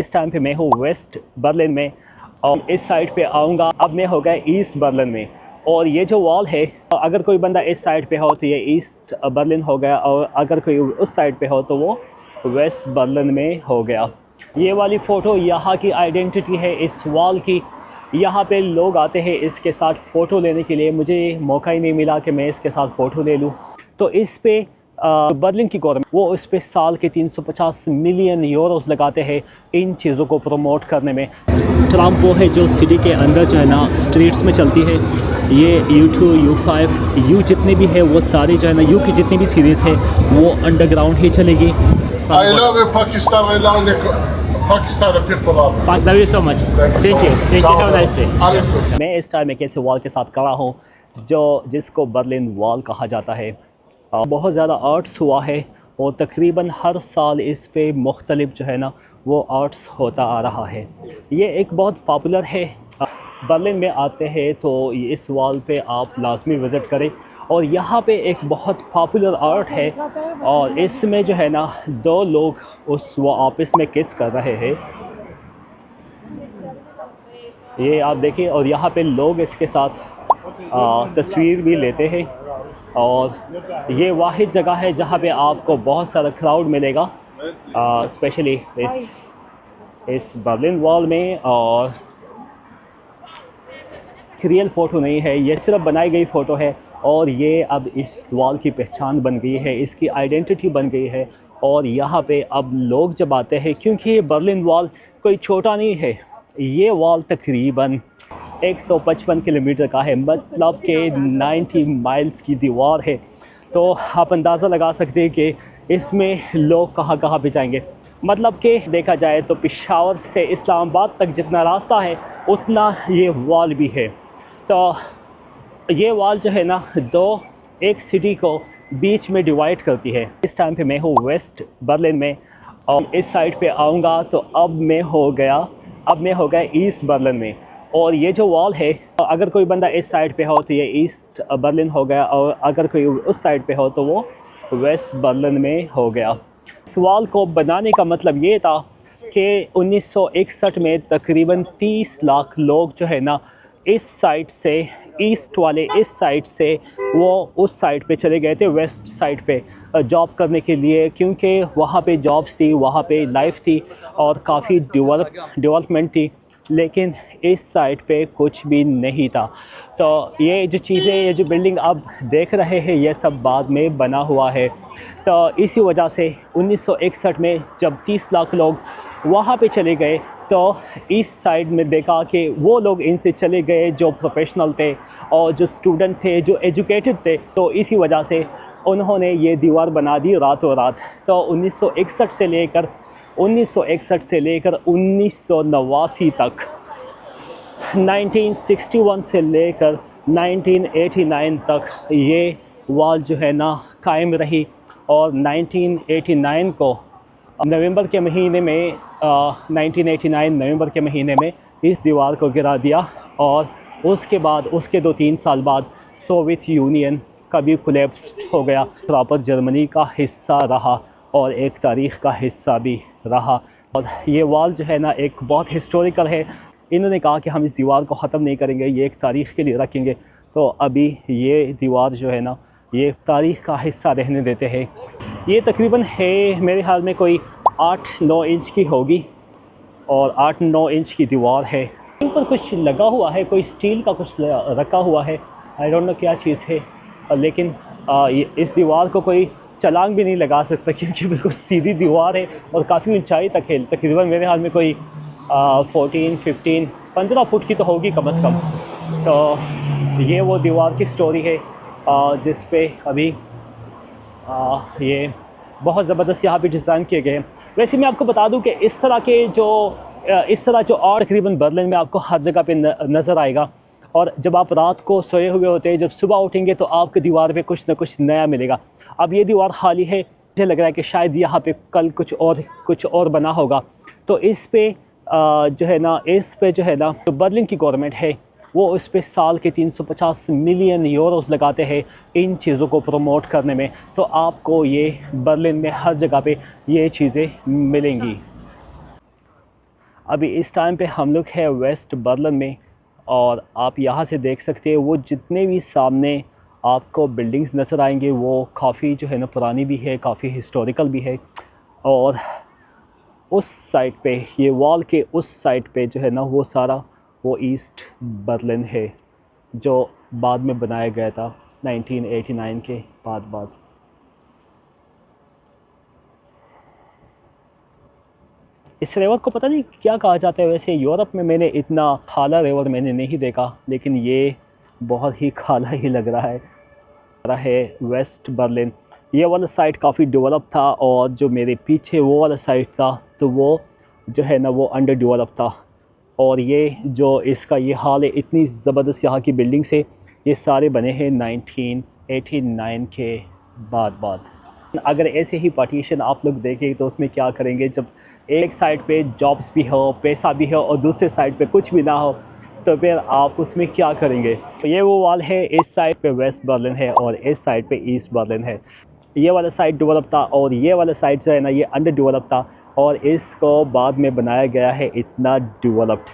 इस टाइम पे मैं हूँ वेस्ट बर्लिन में और इस साइड पे आऊँगा। अब मैं हो गया ईस्ट बर्लिन में और ये जो वॉल है, अगर कोई बंदा इस साइड पे हो तो ये ईस्ट बर्लिन हो गया और अगर कोई उस साइड पे हो तो वो वेस्ट बर्लिन में हो गया। ये वाली फ़ोटो यहाँ की आइडेंटिटी है इस वॉल की। यहाँ पे लोग आते हैं इसके साथ फ़ोटो लेने के लिए। मुझे मौका ही नहीं मिला कि मैं इसके साथ फ़ोटो ले लूँ। तो इस पे बर्लिन की गवर्नमेंट वो इस पे साल के 350 मिलियन यूरोस लगाते हैं इन चीज़ों को प्रमोट करने में। ट्राम वो है जो सिटी के अंदर जो है ना स्ट्रीट्स में चलती है। ये U2, U5, U जितने भी है वो सारे जो है ना U की जितनी भी सीरीज़ है वो अंडरग्राउंड ही चलेगी। I love Pakistan. I love the Pakistani people. Love you so much. Thank you. Have a nice day. Alles मैं इस टाइम एक ऐसे वॉल के साथ खड़ा हूँ जिसको बर्लिन वॉल कहा जाता है। बहुत ज़्यादा आर्ट्स हुआ है और तकरीबन हर साल इस पे मुख्तलिफ जो है ना वो आर्ट्स होता आ रहा है। ये एक बहुत पॉपुलर है। बर्लिन में आते हैं तो इस वॉल पे आप लाजमी विज़िट करें। और यहाँ पे एक बहुत पॉपुलर आर्ट है और इसमें जो है ना दो लोग वो आपस में किस कर रहे हैं, ये आप देखिए। और यहाँ पे लोग इसके साथ तस्वीर भी लेते हैं और ये वाहिद जगह है जहाँ पे आपको बहुत सारा क्राउड मिलेगा, स्पेशली इस बर्लिन वॉल में। और रियल फ़ोटो नहीं है, ये सिर्फ बनाई गई फ़ोटो है और ये अब इस वॉल की पहचान बन गई है, इसकी आइडेंटिटी बन गई है। और यहाँ पे अब लोग जब आते हैं, क्योंकि ये बर्लिन वॉल कोई छोटा नहीं है, ये वॉल तकरीबन 155 किलोमीटर का है, मतलब कि 90 माइल्स की दीवार है। तो आप अंदाज़ा लगा सकते हैं कि इसमें लोग कहाँ कहाँ पे जाएंगे। मतलब कि देखा जाए तो पेशावर से इस्लामाबाद तक जितना रास्ता है उतना ये वॉल भी है। तो ये वॉल जो है ना एक सिटी को बीच में डिवाइड करती है। इस टाइम पे मैं हूँ वेस्ट बर्लिन में और इस साइड पे आऊँगा तो अब मैं हो गया ईस्ट बर्लिन में। और ये जो वॉल है, अगर कोई बंदा इस साइड पे हो तो ये ईस्ट बर्लिन हो गया और अगर कोई उस साइड पे हो तो वो वेस्ट बर्लिन में हो गया। इस वॉल को बनाने का मतलब ये था कि 1961 में तकरीबन 30 लाख लोग जो है ना इस साइड से, ईस्ट वाले इस साइड से वो उस साइड पे चले गए थे, वेस्ट साइड पे जॉब करने के लिए, क्योंकि वहाँ पे जॉब्स थी, वहाँ पे लाइफ थी और काफ़ी डेवलपमेंट थी। लेकिन इस साइड पे कुछ भी नहीं था। तो ये जो चीज़ें, ये जो बिल्डिंग आप देख रहे हैं, ये सब बाद में बना हुआ है। तो इसी वजह से 1961 में जब 30 लाख लोग वहाँ पे चले गए तो इस साइड में देखा कि वो लोग इनसे चले गए जो प्रोफेशनल थे और जो स्टूडेंट थे, जो एजुकेटेड थे। तो इसी वजह से उन्होंने ये दीवार बना दी रातों रात। तो 1961 से लेकर 1989 तक, 1961 से लेकर 1989 तक ये वॉल जो है ना कायम रही। और 1989 को नवंबर के महीने में 1989 नवंबर के महीने में इस दीवार को गिरा दिया। और उसके बाद उसके 2-3 साल बाद सोवियत यूनियन का भी कोलैप्स हो गया। प्रॉपर जर्मनी का हिस्सा रहा और एक तारीख़ का हिस्सा भी रहा। और ये वॉल जो है ना एक बहुत हिस्टोरिकल है। इन्होंने कहा कि हम इस दीवार को ख़त्म नहीं करेंगे, ये एक तारीख़ के लिए रखेंगे। तो अभी ये दीवार जो है ना ये तारीख़ का हिस्सा रहने देते हैं। ये तकरीबन है मेरे ख्याल में कोई 8-9 इंच की होगी और 8-9 इंच की दीवार है। इन पर कुछ लगा हुआ है, कोई स्टील का कुछ रखा हुआ है, आई डोंट नो क्या चीज़ है। लेकिन इस दीवार को कोई छलांग भी नहीं लगा सकता क्योंकि बिल्कुल सीधी दीवार है और काफ़ी ऊंचाई तक है। तकरीबन मेरे हाल में कोई 15 फुट की तो होगी कम से कम। तो ये वो दीवार की स्टोरी है जिस पे अभी ये बहुत ज़बरदस्त यहाँ पे डिज़ाइन किए गए हैं। वैसे मैं आपको बता दूं कि इस तरह जो और तकरीबन बर्लिन में आपको हर जगह पे नज़र आएगा। और जब आप रात को सोए हुए होते हैं, जब सुबह उठेंगे तो आपकी दीवार पे कुछ ना कुछ नया मिलेगा। अब ये दीवार खाली है, मुझे लग रहा है कि शायद यहाँ पे कल कुछ और बना होगा। तो इस पे जो है ना तो बर्लिन की गवर्नमेंट है वो इस पे साल के 350 मिलियन यूरोस लगाते हैं इन चीज़ों को प्रमोट करने में। तो आपको ये बर्लिन में हर जगह पे ये चीज़ें मिलेंगी। अभी इस टाइम पे हम लोग हैं वेस्ट बर्लिन में, और आप यहाँ से देख सकते हैं वो जितने भी सामने आपको बिल्डिंग्स नज़र आएंगे वो काफ़ी जो है ना पुरानी भी है, काफ़ी हिस्टोरिकल भी है। और उस साइड पे, ये वॉल के उस साइड पे जो है ना वो सारा वो ईस्ट बर्लिन है जो बाद में बनाया गया था 1989 के बाद। इस रिवर को पता नहीं क्या कहा जाता है वैसे, यूरोप में मैंने इतना खाला रिवर मैंने नहीं देखा, लेकिन ये बहुत ही खाला ही लग रहा है। वेस्ट बर्लिन ये वाला साइड काफ़ी डेवलप था, और जो मेरे पीछे वो वाला साइड था तो वो जो है ना वो अंडर डेवलप था। और ये जो इसका ये हाल है, इतनी ज़बरदस्त यहाँ की बिल्डिंग्स है, ये सारे बने हैं 1989 के बाद। अगर ऐसे ही पार्टीशन आप लोग देखें तो उसमें क्या करेंगे, जब एक साइड पे जॉब्स भी हो, पैसा भी हो, और दूसरे साइड पे कुछ भी ना हो, तो फिर आप उसमें क्या करेंगे। तो ये वो वाल है, इस साइड पे वेस्ट बर्लिन है और इस साइड पे ईस्ट बर्लिन है। ये वाला साइड डेवलप था और ये वाला साइड जो है ना ये अंडर डेवलप था, और इसको बाद में बनाया गया है इतना डेवलप्ड।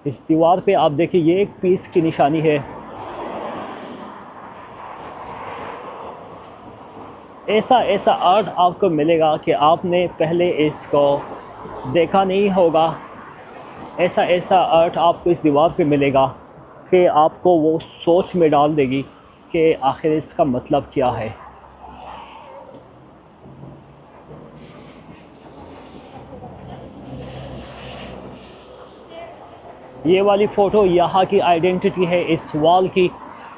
इस दीवार पे आप देखिए ये एक पीस की निशानी है। ऐसा आर्ट आपको मिलेगा कि आपने पहले इसको देखा नहीं होगा। ऐसा आर्ट आपको इस दीवार पे मिलेगा कि आपको वो सोच में डाल देगी कि आखिर इसका मतलब क्या है। ये वाली फ़ोटो यहाँ की आइडेंटिटी है, इस वॉल की।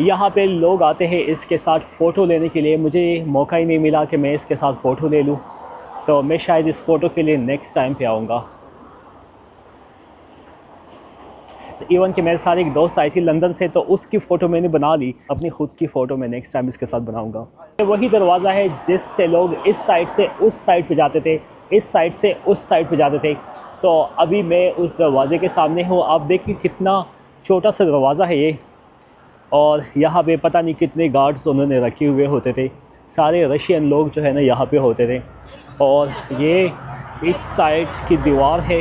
यहाँ पे लोग आते हैं इसके साथ फ़ोटो लेने के लिए। मुझे मौका ही नहीं मिला कि मैं इसके साथ फ़ोटो ले लूँ, तो मैं शायद इस फ़ोटो के लिए नेक्स्ट टाइम पे आऊँगा। इवन कि मेरे साथ एक दोस्त आई थी लंदन से, तो उसकी फ़ोटो मैंने बना ली। अपनी ख़ुद की फ़ोटो मैं नेक्स्ट टाइम इसके साथ बनाऊँगा। वही दरवाज़ा है जिससे लोग इस साइड से उस साइड पे जाते थे, इस साइड से उस साइड पे जाते थे। तो अभी मैं उस दरवाज़े के सामने हूँ। आप देखिए कितना छोटा सा दरवाज़ा है ये, और यहाँ पे पता नहीं कितने गार्ड्स उन्होंने रखे हुए होते थे। सारे रशियन लोग जो है ना यहाँ पे होते थे। और ये इस साइड की दीवार है।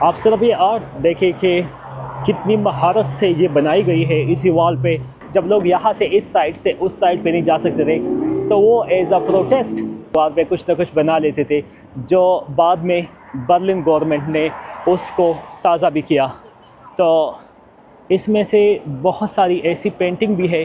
आप सिर्फ ये आर्ट देखिए कि कितनी महारत से ये बनाई गई है इसी वॉल पे। जब लोग यहाँ से इस साइड से उस साइड पे नहीं जा सकते थे, तो वो एज अ प्रोटेस्ट वहाँ पे कुछ ना कुछ बना लेते थे, जो बाद में बर्लिन गवर्नमेंट ने उसको ताज़ा भी किया। तो इसमें से बहुत सारी ऐसी पेंटिंग भी है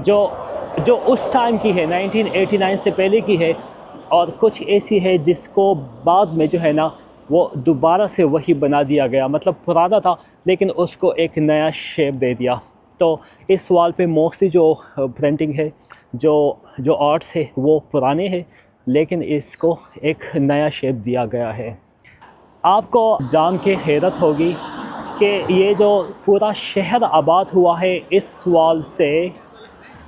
जो उस टाइम की है, 1989 से पहले की है, और कुछ ऐसी है जिसको बाद में जो है ना वो दोबारा से वही बना दिया गया। मतलब पुराना था लेकिन उसको एक नया शेप दे दिया। तो इस वॉल पे मोस्टली जो पेंटिंग है, जो आर्ट्स है वो पुराने हैं, लेकिन इसको एक नया शेप दिया गया है। आपको जान के हैरत होगी कि ये जो पूरा शहर आबाद हुआ है इस वॉल से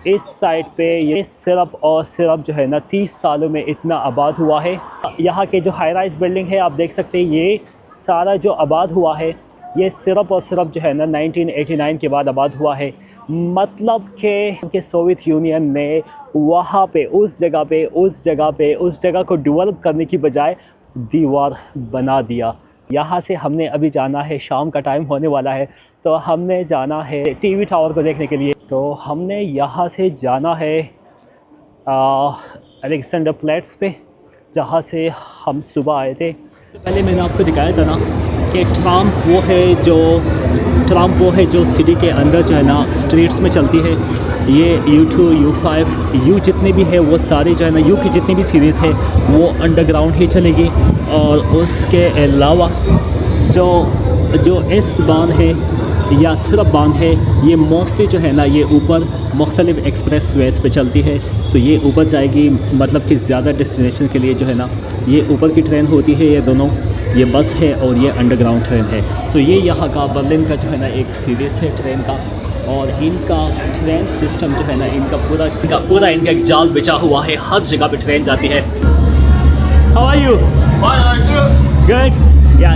इस साइड पे, ये सिर्फ और सिर्फ जो है ना 30 सालों में इतना आबाद हुआ है। यहाँ के जो हाई राइज बिल्डिंग है आप देख सकते हैं, ये सारा जो आबाद हुआ है ये सिर्फ और सिर्फ जो है ना 1989 के बाद आबाद हुआ है। मतलब कि सोवियत यूनियन ने वहाँ पे उस जगह को डेवलप करने की बजाय दीवार बना दिया। यहाँ से हमने अभी जाना है, शाम का टाइम होने वाला है, तो हमने जाना है टीवी टावर को देखने के लिए। तो हमने यहाँ से जाना है अलेक्जेंडर प्लेट्स पे, जहाँ से हम सुबह आए थे। पहले मैंने आपको दिखाया था ना कि ट्राम वो है जो सिटी के अंदर जो है ना स्ट्रीट्स में चलती है। ये U2, U5, जितने भी है वो सारे जो है ना, की जितनी भी सीरीज़ है वो अंडरग्राउंड ही चलेगी। और उसके अलावा जो एस बांध है या सिर्फ बांध है, ये मोस्टली जो है ना ये ऊपर मुख्तलिफ एक्सप्रेस वेज पे चलती है। तो ये ऊपर जाएगी, मतलब कि ज़्यादा डेस्टिनेशन के लिए जो है ना ये ऊपर की ट्रेन होती है। ये दोनों, ये बस है और ये अंडरग्राउंड ट्रेन है। तो ये यहाँ का बर्लिन का जो है ना एक सीरीज़ है ट्रेन का, और इनका ट्रेन सिस्टम जो है ना पूरा इनका एक जाल बिछा हुआ है, हर जगह पे ट्रेन जाती है। How are you? गुड। या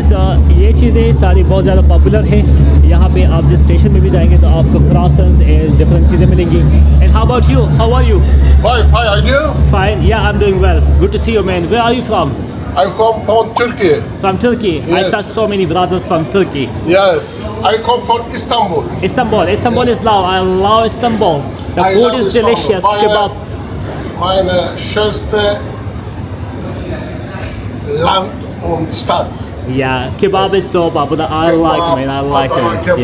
ये चीज़ें सारी बहुत ज़्यादा पॉपुलर है। यहाँ पे आप जिस स्टेशन में भी जाएंगे तो आपको क्रॉसर्स डिफरेंट चीज़ें मिलेंगी। And how about you? How are you? Fine, and you? Fine. Yeah, I'm doing well. Good to see you, man. Where are you from? I come from Turkey. From Turkey. I Yes. saw so many brothers from Turkey. Yes, I come from Istanbul. Istanbul is love. I love Istanbul. The I food love is Istanbul. delicious. Meine- Kebab. Meine schönste Land und Stadt. Yeah, kebab is so popular. I like it, man. I like Adana it. kebab,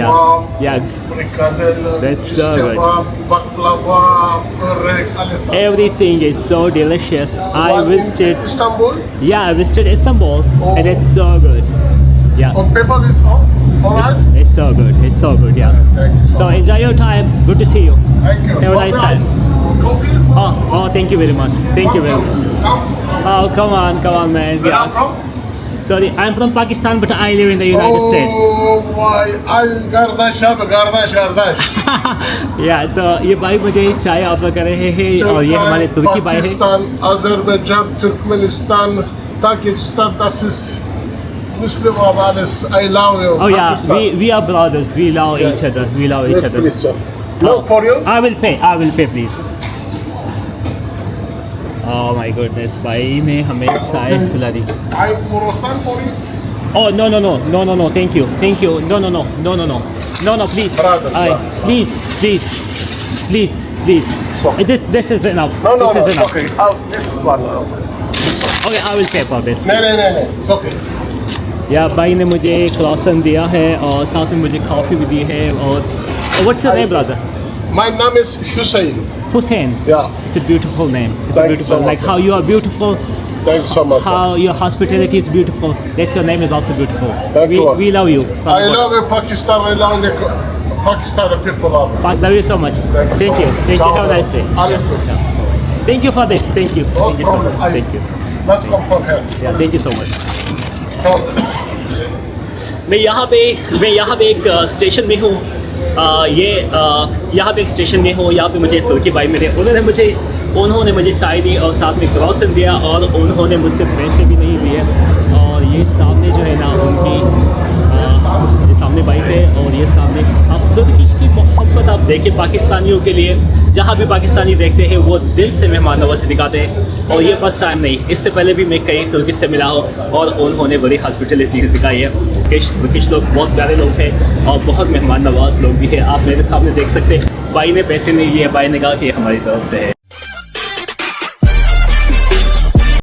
Yeah, yeah. frikadelle, That's fish so good. kebab, baklava, börek, alles. Everything is so delicious. I One in visited. Istanbul Yeah, I visited Istanbul, and it's so good. Yeah, und kebab is alright. it's so good. It's so good. Yeah. Thank you. So enjoy your time. Good to see you. Thank you. Have a nice time. Coffee? Oh, thank you very much. Thank you very much. Oh, come on, man. Where are Yeah. you from? Sorry, I'm from Pakistan, but I live in the United States. Oh, vay. Ay kardeş abi, kardeş. या तो ये भाई मुझे चाय offer कर रहे हैं और ये हमारे तुर्की भाई हैं. Pakistan, Azerbaijan, Turkmenistan, Tajikistan, das ist Muslim of alles. I love you. Oh yeah, Pakistan. we are brothers. We love Yes, each other. yes. We love each Yes, other. please, sir. Look for you. I will pay please. Oh my goodness, भाई ने हमें चाय पिला दी. I croissant for it. Oh no, thank you. No, please. Brother, brother. Please. Sorry. This is enough. No, This is it's enough. okay. This one. Okay, I will pay for this. No, it's okay. या भाई ने मुझे क्रोसन दिया है और साथ में मुझे कॉफ़ी भी दी है और what's your name brother? My name is Hussein. Hussein. Yeah, It's a beautiful name. It's Thank a you beautiful so much, like sir. how you are beautiful, thank you so much. Sir. how your hospitality is beautiful. That's your name is also beautiful. Thank you. We love you. I love you, Pakistan. I love the Pakistani people. Love you so much. Thank you. Thank you. Have a nice day. Alles gut. Thank you for this. Thank you. No Thank you so problem. much. Thank you. Let's come from here. Yeah, thank you so much. Come. मैं यहाँ पे एक station में हूँ. यहाँ पे एक station में हूँ. यहाँ पे मुझे तुर्की भाई मिले. उन्होंने मुझे चाय दी और साथ में क्रॉसन दिया और उन्होंने मुझसे पैसे भी नहीं दिए. और ये सामने जो है ना उनकी ये सामने बाइक है और ये सामने अब तुर्किश की मोहब्बत आप देखें पाकिस्तानियों के लिए. जहाँ भी पाकिस्तानी देखते हैं वो दिल से मेहमान नवाज़ी दिखाते हैं. और ये फर्स्ट टाइम नहीं, इससे पहले भी मैं कई तुर्की से मिला हूँ और उन्होंने बड़ी हॉस्पिटलिटी दिखाई है. तुर्किश लोग बहुत प्यारे लोग हैं और बहुत मेहमान नवाज लोग भी हैं. आप मेरे सामने देख सकते हैं. भाई ने पैसे नहीं लिए. भाई ने कहा कि हमारी तरफ से है.